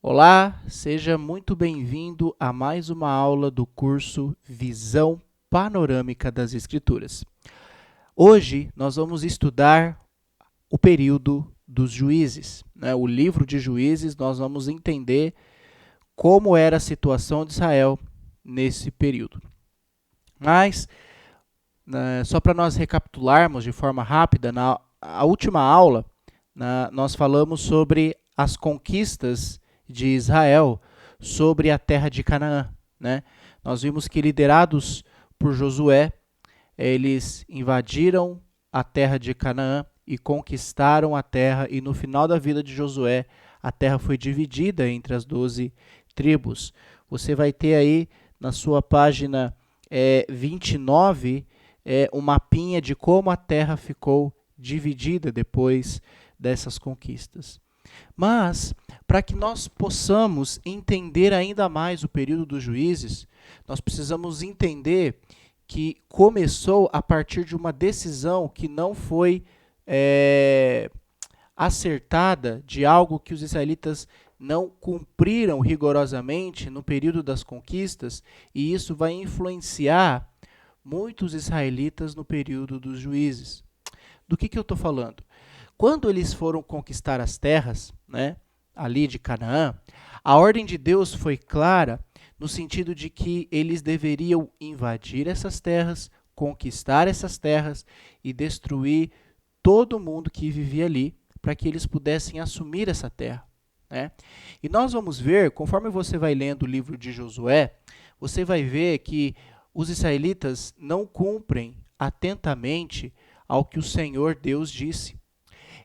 Olá, seja muito bem-vindo a mais uma aula do curso Visão Panorâmica das Escrituras. Hoje nós vamos estudar o período dos juízes, né? O livro de Juízes. Nós vamos entender como era a situação de Israel nesse período. Mas, só para nós recapitularmos de forma rápida, na última aula, nós falamos sobre as conquistas de Israel sobre a terra de Canaã, né? Nós vimos que, liderados por Josué, eles invadiram a terra de Canaã e conquistaram a terra, e no final da vida de Josué, a terra foi dividida entre as 12 tribos. Você vai ter aí na sua página 29 um mapinha de como a terra ficou dividida depois dessas conquistas. Mas, para que nós possamos entender ainda mais o período dos juízes, nós precisamos entender que começou a partir de uma decisão que não foi acertada, de algo que os israelitas não cumpriram rigorosamente no período das conquistas, e isso vai influenciar muitos israelitas no período dos juízes. Do que eu estou falando? Quando eles foram conquistar as terras, né, ali de Canaã, a ordem de Deus foi clara no sentido de que eles deveriam invadir essas terras, conquistar essas terras e destruir todo mundo que vivia ali, para que eles pudessem assumir essa terra, né? E nós vamos ver, conforme você vai lendo o livro de Josué, você vai ver que os israelitas não cumprem atentamente ao que o Senhor Deus disse.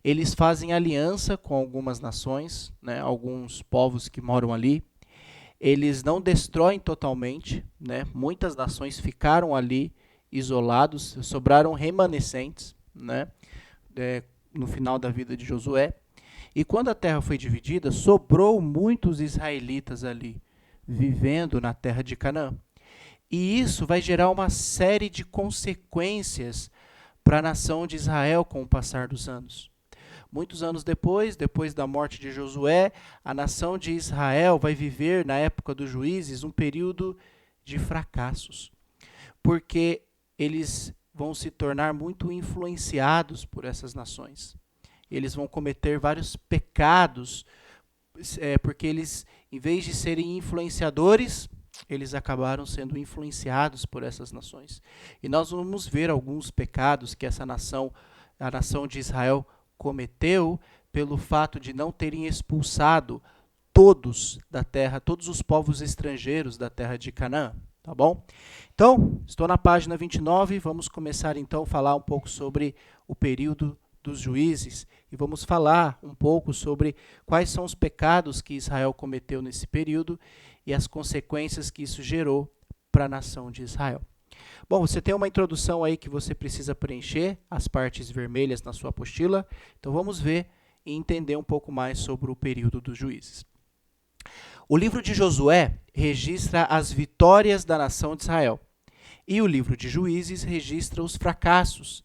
Eles fazem aliança com algumas nações, né, alguns povos que moram ali. Eles não destroem totalmente, né? Muitas nações ficaram ali isolados, sobraram remanescentes, né, no final da vida de Josué. E quando a terra foi dividida, sobrou muitos israelitas ali, vivendo na terra de Canaã. E isso vai gerar uma série de consequências para a nação de Israel com o passar dos anos. Muitos anos depois da morte de Josué, a nação de Israel vai viver, na época dos juízes, um período de fracassos, porque eles vão se tornar muito influenciados por essas nações. Eles vão cometer vários pecados, porque eles, em vez de serem influenciadores, eles acabaram sendo influenciados por essas nações. E nós vamos ver alguns pecados que essa nação, a nação de Israel, cometeu pelo fato de não terem expulsado todos da terra, todos os povos estrangeiros da terra de Canaã, tá bom? Então, estou na página 29, vamos começar então a falar um pouco sobre o período dos juízes e vamos falar um pouco sobre quais são os pecados que Israel cometeu nesse período e as consequências que isso gerou para a nação de Israel. Bom, você tem uma introdução aí que você precisa preencher, as partes vermelhas na sua apostila. Então vamos ver e entender um pouco mais sobre o período dos juízes. O livro de Josué registra as vitórias da nação de Israel. E o livro de Juízes registra os fracassos.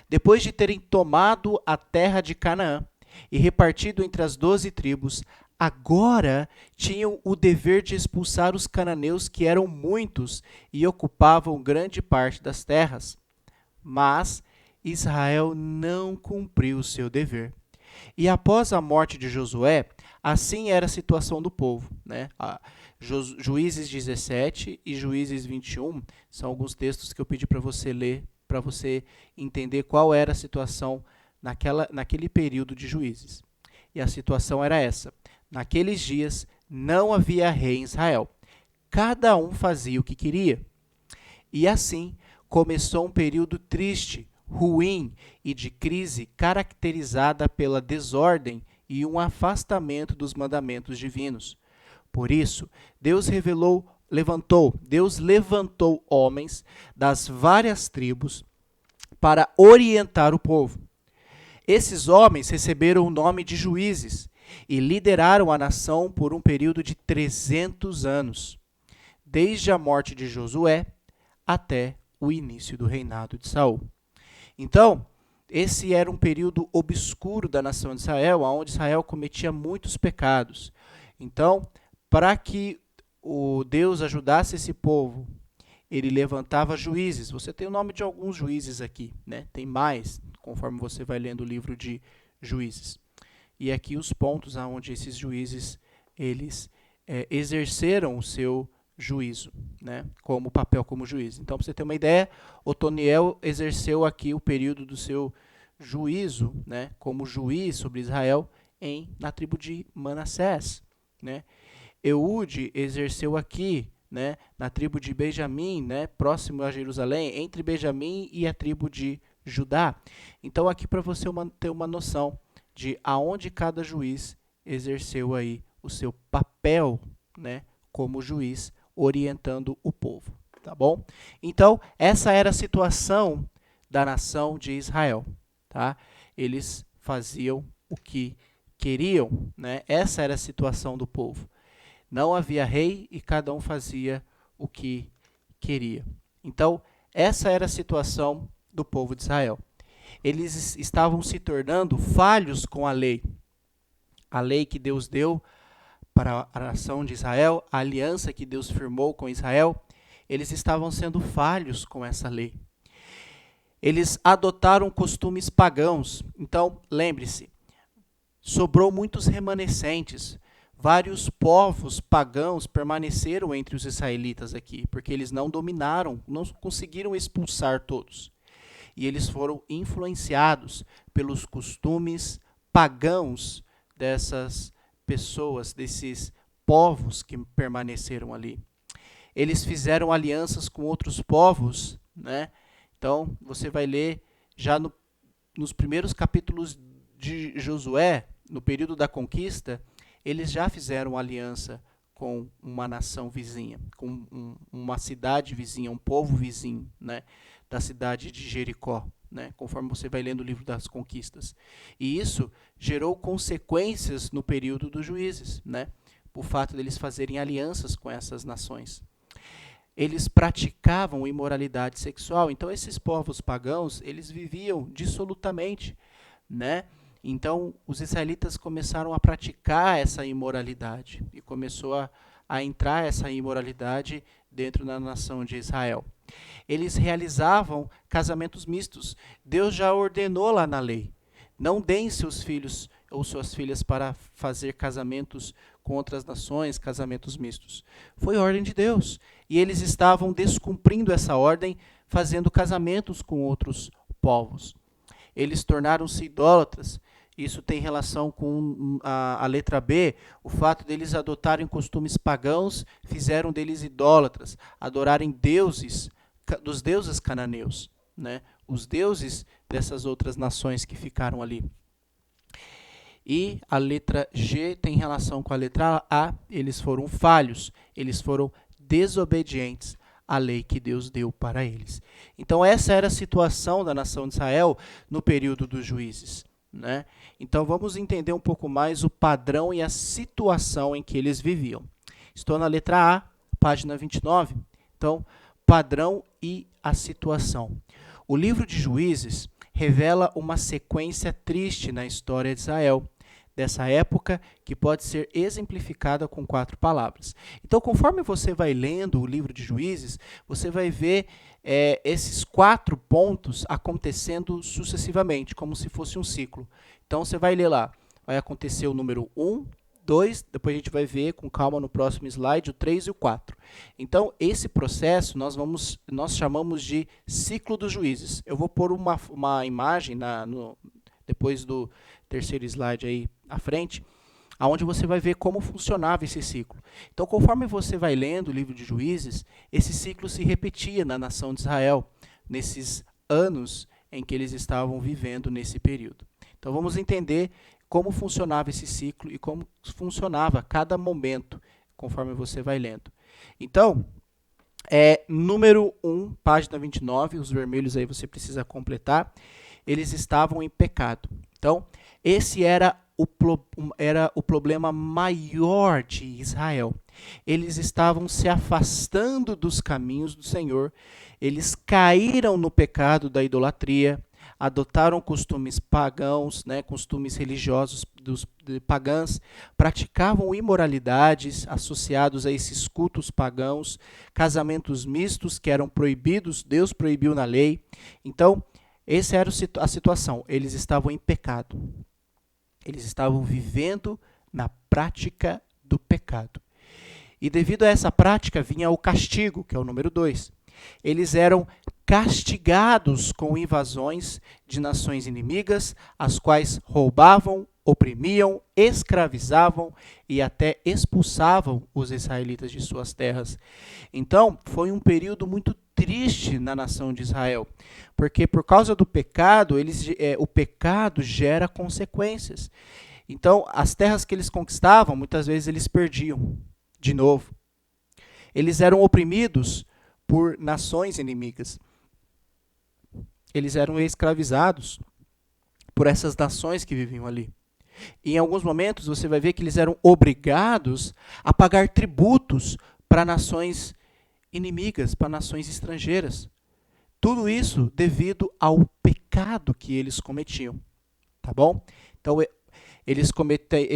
Depois de terem tomado a terra de Canaã e repartido entre as 12 tribos, agora tinham o dever de expulsar os cananeus, que eram muitos e ocupavam grande parte das terras. Mas Israel não cumpriu o seu dever. E após a morte de Josué, assim era a situação do povo, né? Juízes 17 e Juízes 21 são alguns textos que eu pedi para você ler, para você entender qual era a situação naquele período de juízes. E a situação era essa: naqueles dias não havia rei em Israel. Cada um fazia o que queria. E assim começou um período triste, ruim e de crise caracterizada pela desordem e um afastamento dos mandamentos divinos. Por isso, Deus levantou homens das várias tribos para orientar o povo. Esses homens receberam o nome de juízes e lideraram a nação por um período de 300 anos, desde a morte de Josué até o início do reinado de Saul. Então, esse era um período obscuro da nação de Israel, onde Israel cometia muitos pecados. Então, para que o Deus ajudasse esse povo, ele levantava juízes. Você tem o nome de alguns juízes aqui, né? Tem mais, conforme você vai lendo o livro de Juízes. E aqui os pontos aonde esses juízes eles exerceram o seu juízo, né? Como papel como juiz. Então, para você ter uma ideia, Otoniel exerceu aqui o período do seu juízo, né? Como juiz sobre Israel na tribo de Manassés, né? Eude exerceu aqui, né, na tribo de Benjamim, né, próximo a Jerusalém, entre Benjamim e a tribo de Judá. Então, aqui para você ter uma noção de aonde cada juiz exerceu aí o seu papel, né, como juiz, orientando o povo, tá bom? Então, essa era a situação da nação de Israel, tá? Eles faziam o que queriam, né? Essa era a situação do povo. Não havia rei e cada um fazia o que queria. Então, essa era a situação do povo de Israel. Eles estavam se tornando falhos com a lei que Deus deu para a nação de Israel, a aliança que Deus firmou com Israel. Eles estavam sendo falhos com essa lei. Eles adotaram costumes pagãos. Então, lembre-se, sobrou muitos remanescentes. Vários povos pagãos permaneceram entre os israelitas aqui, porque eles não dominaram, não conseguiram expulsar todos. E eles foram influenciados pelos costumes pagãos dessas pessoas, desses povos que permaneceram ali. Eles fizeram alianças com outros povos, né? Então, você vai ler já nos primeiros capítulos de Josué, no período da conquista, eles já fizeram aliança com uma nação vizinha, com uma cidade vizinha, um povo vizinho, né, da cidade de Jericó, né, conforme você vai lendo o livro das conquistas. E isso gerou consequências no período dos juízes, né, o fato deles fazerem alianças com essas nações. Eles praticavam imoralidade sexual. Então, esses povos pagãos, eles viviam dissolutamente, né? Então, os israelitas começaram a praticar essa imoralidade e começou a entrar essa imoralidade dentro da nação de Israel. Eles realizavam casamentos mistos. Deus já ordenou lá na lei. Não deem seus filhos ou suas filhas para fazer casamentos com outras nações, casamentos mistos. Foi ordem de Deus. E eles estavam descumprindo essa ordem, fazendo casamentos com outros povos. Eles tornaram-se idólatras. Isso tem relação com a letra B, o fato deles adotarem costumes pagãos, fizeram deles idólatras, adorarem deuses, dos deuses cananeus, né? Os deuses dessas outras nações que ficaram ali. E a letra G tem relação com a letra A, eles foram falhos, eles foram desobedientes à lei que Deus deu para eles. Então essa era a situação da nação de Israel no período dos juízes, né? Então vamos entender um pouco mais o padrão e a situação em que eles viviam. Estou na letra A, página 29. Então, padrão e a situação. O livro de Juízes revela uma sequência triste na história de Israel, dessa época, que pode ser exemplificada com 4 palavras. Então, conforme você vai lendo o livro de Juízes, você vai ver esses 4 pontos acontecendo sucessivamente, como se fosse um ciclo. Então, você vai ler lá, vai acontecer o número 1, 2, depois a gente vai ver com calma no próximo slide o 3 e o 4. Então, esse processo nós chamamos de ciclo dos juízes. Eu vou pôr uma imagem depois do terceiro slide aí à frente, onde você vai ver como funcionava esse ciclo. Então, conforme você vai lendo o livro de Juízes, esse ciclo se repetia na nação de Israel, nesses anos em que eles estavam vivendo nesse período. Então, vamos entender como funcionava esse ciclo e como funcionava cada momento, conforme você vai lendo. Então, número 1, página 29, os vermelhos aí você precisa completar, eles estavam em pecado. Então, esse era o problema maior de Israel. Eles estavam se afastando dos caminhos do Senhor, eles caíram no pecado da idolatria, adotaram costumes pagãos, né, costumes religiosos pagãs, praticavam imoralidades associados a esses cultos pagãos, casamentos mistos que eram proibidos, Deus proibiu na lei. Então, essa era a situação, eles estavam em pecado. Eles estavam vivendo na prática do pecado. E devido a essa prática vinha o castigo, que é o número 2. Eles eram castigados com invasões de nações inimigas, as quais roubavam, oprimiam, escravizavam e até expulsavam os israelitas de suas terras. Então, foi um período muito triste na nação de Israel, porque por causa do pecado, o pecado gera consequências. Então, as terras que eles conquistavam, muitas vezes eles perdiam de novo. Eles eram oprimidos por nações inimigas. Eles eram escravizados por essas nações que viviam ali. E em alguns momentos você vai ver que eles eram obrigados a pagar tributos para nações inimigas, para nações estrangeiras. Tudo isso devido ao pecado que eles cometiam. Tá bom? Então, eles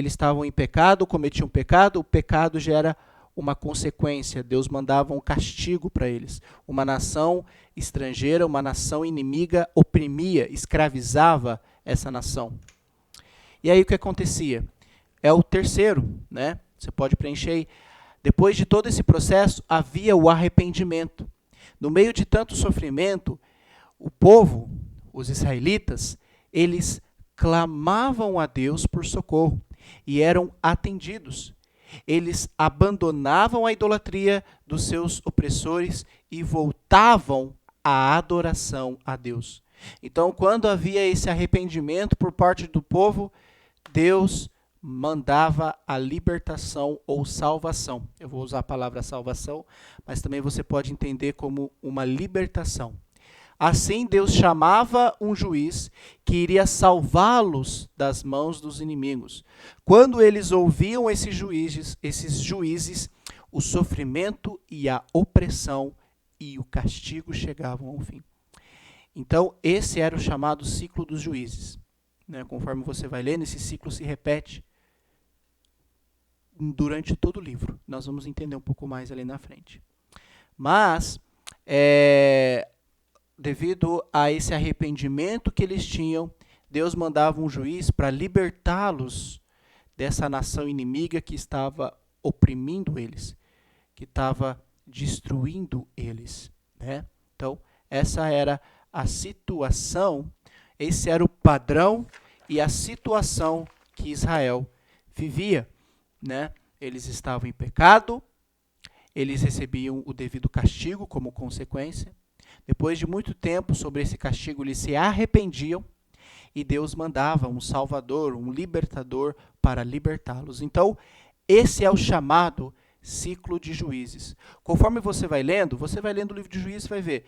estavam em pecado, cometiam pecado, o pecado gera uma consequência. Deus mandava um castigo para eles. Uma nação estrangeira, uma nação inimiga oprimia, escravizava essa nação. E aí o que acontecia? É o terceiro, né? Você pode preencher aí. Depois de todo esse processo, havia o arrependimento. No meio de tanto sofrimento, o povo, os israelitas, eles clamavam a Deus por socorro e eram atendidos. Eles abandonavam a idolatria dos seus opressores e voltavam à adoração a Deus. Então, quando havia esse arrependimento por parte do povo, Deus mandava a libertação ou salvação. Eu vou usar a palavra salvação, mas também você pode entender como uma libertação. Assim, Deus chamava um juiz que iria salvá-los das mãos dos inimigos. Quando eles ouviam esses juízes, o sofrimento e a opressão e o castigo chegavam ao fim. Então, esse era o chamado ciclo dos juízes. Né? Conforme você vai lendo, esse ciclo se repete durante todo o livro. Nós vamos entender um pouco mais ali na frente. Mas, devido a esse arrependimento que eles tinham, Deus mandava um juiz para libertá-los dessa nação inimiga que estava oprimindo eles, que estava destruindo eles. Né? Então, essa era a situação, esse era o padrão e a situação que Israel vivia. Né? Eles estavam em pecado, eles recebiam o devido castigo como consequência. Depois de muito tempo sobre esse castigo, eles se arrependiam e Deus mandava um salvador, um libertador para libertá-los. Então, esse é o chamado ciclo de juízes. Conforme você vai lendo o livro de Juízes, vai ver.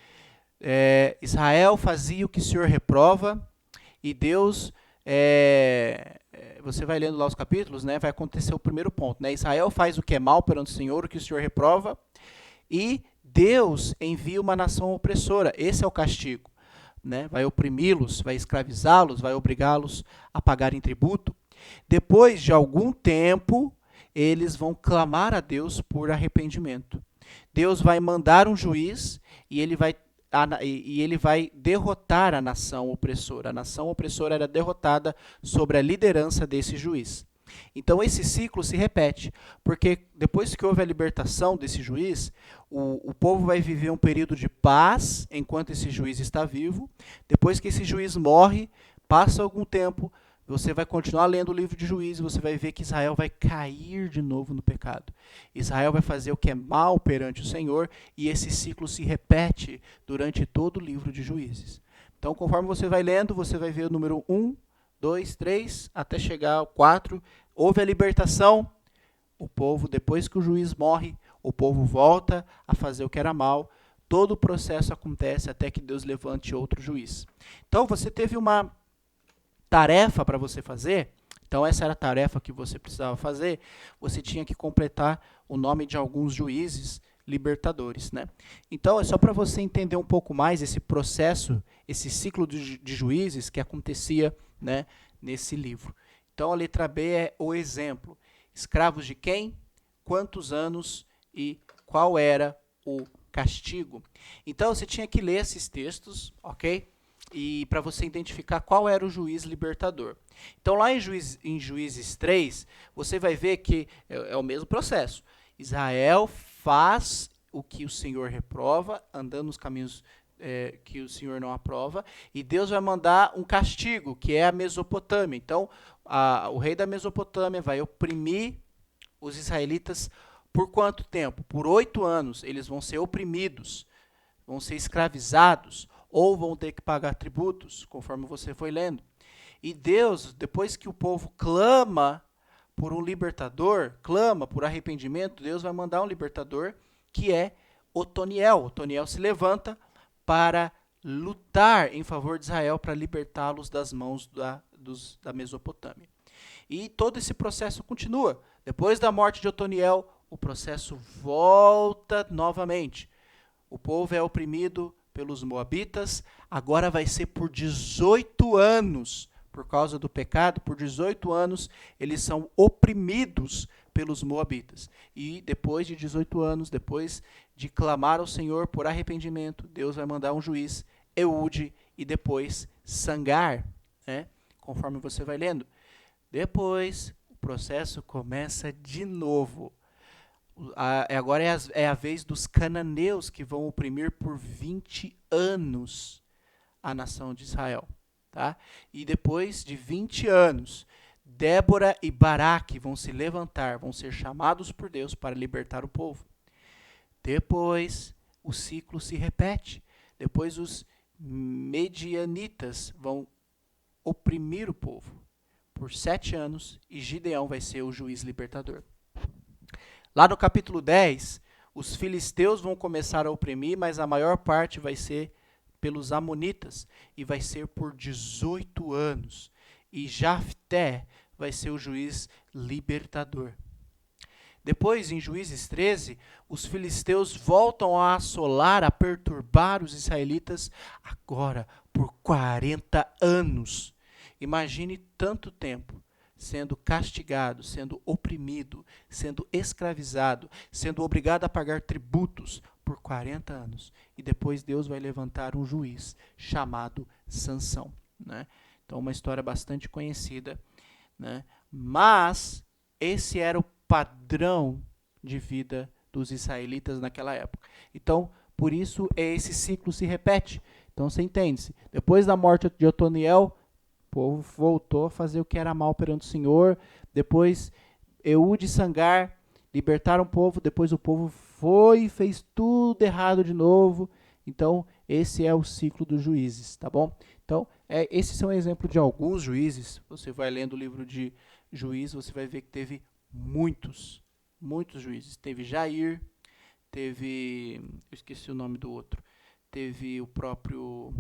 Israel fazia o que o Senhor reprova e Deus... você vai lendo lá os capítulos, né, vai acontecer o primeiro ponto. Né? Israel faz o que é mal perante o Senhor, o que o Senhor reprova, e Deus envia uma nação opressora. Esse é o castigo. Né? Vai oprimi-los, vai escravizá-los, vai obrigá-los a pagarem tributo. Depois de algum tempo, eles vão clamar a Deus por arrependimento. Deus vai mandar um juiz e ele vai derrotar a nação opressora. A nação opressora era derrotada sobre a liderança desse juiz. Então esse ciclo se repete, porque depois que houve a libertação desse juiz, o povo vai viver um período de paz enquanto esse juiz está vivo. Depois que esse juiz morre, passa algum tempo, você vai continuar lendo o livro de Juízes, você vai ver que Israel vai cair de novo no pecado. Israel vai fazer o que é mal perante o Senhor, e esse ciclo se repete durante todo o livro de Juízes. Então, conforme você vai lendo, você vai ver o número 1, 2, 3, até chegar ao 4. Houve a libertação, o povo, depois que o juiz morre, o povo volta a fazer o que era mal. Todo o processo acontece até que Deus levante outro juiz. Então, você teve uma tarefa para você fazer. Então, essa era a tarefa que você precisava fazer. Você tinha que completar o nome de alguns juízes libertadores, né? Então, é só para você entender um pouco mais esse processo, esse ciclo de juízes que acontecia, né, nesse livro. Então, a letra B é o exemplo. Escravos de quem? Quantos anos e qual era o castigo? Então, você tinha que ler esses textos, ok? E para você identificar qual era o juiz libertador. Então, lá em Juízes 3, você vai ver que é o mesmo processo. Israel faz o que o Senhor reprova, andando nos caminhos que o Senhor não aprova, e Deus vai mandar um castigo, que é a Mesopotâmia. Então, o rei da Mesopotâmia vai oprimir os israelitas por quanto tempo? Por 8 anos. Eles vão ser oprimidos, vão ser escravizados, ou vão ter que pagar tributos, conforme você foi lendo. E Deus, depois que o povo clama por um libertador, clama por arrependimento, Deus vai mandar um libertador, que é Otoniel. Otoniel se levanta para lutar em favor de Israel, para libertá-los das mãos da Mesopotâmia. E todo esse processo continua. Depois da morte de Otoniel, o processo volta novamente. O povo é oprimido pelos moabitas, agora vai ser por 18 anos, por causa do pecado, por 18 anos eles são oprimidos pelos moabitas. E depois de 18 anos, depois de clamar ao Senhor por arrependimento, Deus vai mandar um juiz, Eude, e depois Sangar, né? Conforme você vai lendo. Depois, o processo começa de novo. Agora é a vez dos cananeus, que vão oprimir por 20 anos a nação de Israel. Tá? E depois de 20 anos, Débora e Baraque vão se levantar, vão ser chamados por Deus para libertar o povo. Depois, o ciclo se repete. Depois, os medianitas vão oprimir o povo por 7 anos e Gideão vai ser o juiz libertador. Lá no capítulo 10, os filisteus vão começar a oprimir, mas a maior parte vai ser pelos amonitas, e vai ser por 18 anos. E Jafté vai ser o juiz libertador. Depois, em Juízes 13, os filisteus voltam a assolar, a perturbar os israelitas, agora por 40 anos. Imagine tanto tempo sendo castigado, sendo oprimido, sendo escravizado, sendo obrigado a pagar tributos por 40 anos. E depois Deus vai levantar um juiz chamado Sansão, né? Então, uma história bastante conhecida, né? Mas esse era o padrão de vida dos israelitas naquela época. Então, por isso, esse ciclo se repete. Então, você entende-se. Depois da morte de Otoniel, o povo voltou a fazer o que era mal perante o Senhor. Depois, Eude e Sangar libertaram o povo. Depois o povo foi e fez tudo errado de novo. Então, esse é o ciclo dos juízes, tá bom? Então, esses são exemplos de alguns juízes. Você vai lendo o livro de Juízes, você vai ver que teve muitos juízes. Teve Jair, teve... eu esqueci o nome do outro. Teve o próprio...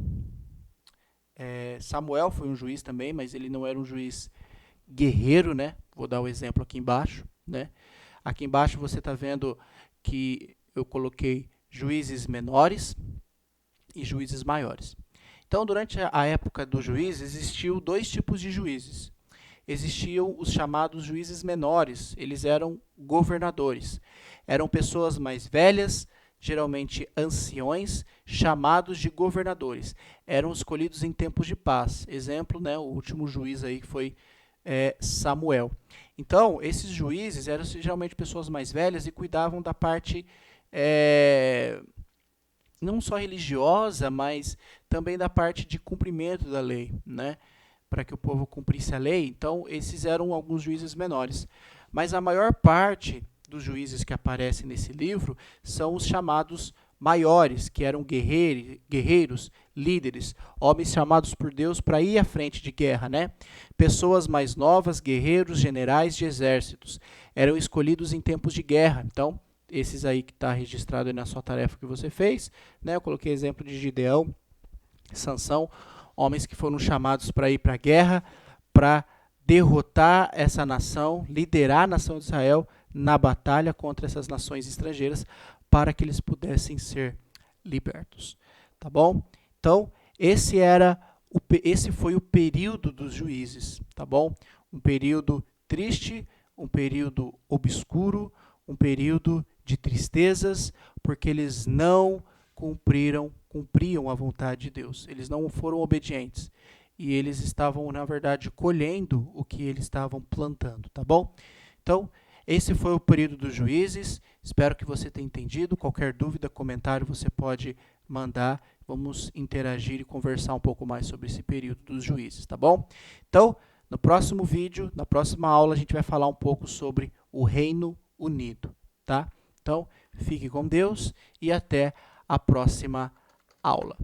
Samuel foi um juiz também, mas ele não era um juiz guerreiro, né? Vou dar o exemplo aqui embaixo, né? Aqui embaixo você está vendo que eu coloquei juízes menores e juízes maiores. Então, durante a época dos juízes, existiam 2 tipos de juízes. Existiam os chamados juízes menores, eles eram governadores. Eram pessoas mais velhas, geralmente anciões, chamados de governadores. Eram escolhidos em tempos de paz. Exemplo, né, o último juiz aí que foi Samuel. Então, esses juízes eram geralmente pessoas mais velhas e cuidavam da parte não só religiosa, mas também da parte de cumprimento da lei, né? Para que o povo cumprisse a lei. Então, esses eram alguns juízes menores. Mas a maior parte dos juízes que aparecem nesse livro são os chamados maiores, que eram guerreiros, líderes, homens chamados por Deus para ir à frente de guerra, né? Pessoas mais novas, guerreiros, generais de exércitos, eram escolhidos em tempos de guerra. Então, esses aí que está registrado aí na sua tarefa que você fez, né? Eu coloquei exemplo de Gideão, Sansão, homens que foram chamados para ir para a guerra, para derrotar essa nação, liderar a nação de Israel na batalha contra essas nações estrangeiras, para que eles pudessem ser libertos. Tá bom? Então, esse foi o período dos juízes, tá bom? Um período triste, um período obscuro, um período de tristezas, porque eles não cumpriam a vontade de Deus. Eles não foram obedientes. E eles estavam, na verdade, colhendo o que eles estavam plantando, tá bom? Então, esse foi o período dos juízes. Espero que você tenha entendido. Qualquer dúvida, comentário, você pode mandar. Vamos interagir e conversar um pouco mais sobre esse período dos juízes, tá bom? Então, no próximo vídeo, na próxima aula, a gente vai falar um pouco sobre o Reino Unido, tá? Então, fique com Deus e até a próxima aula.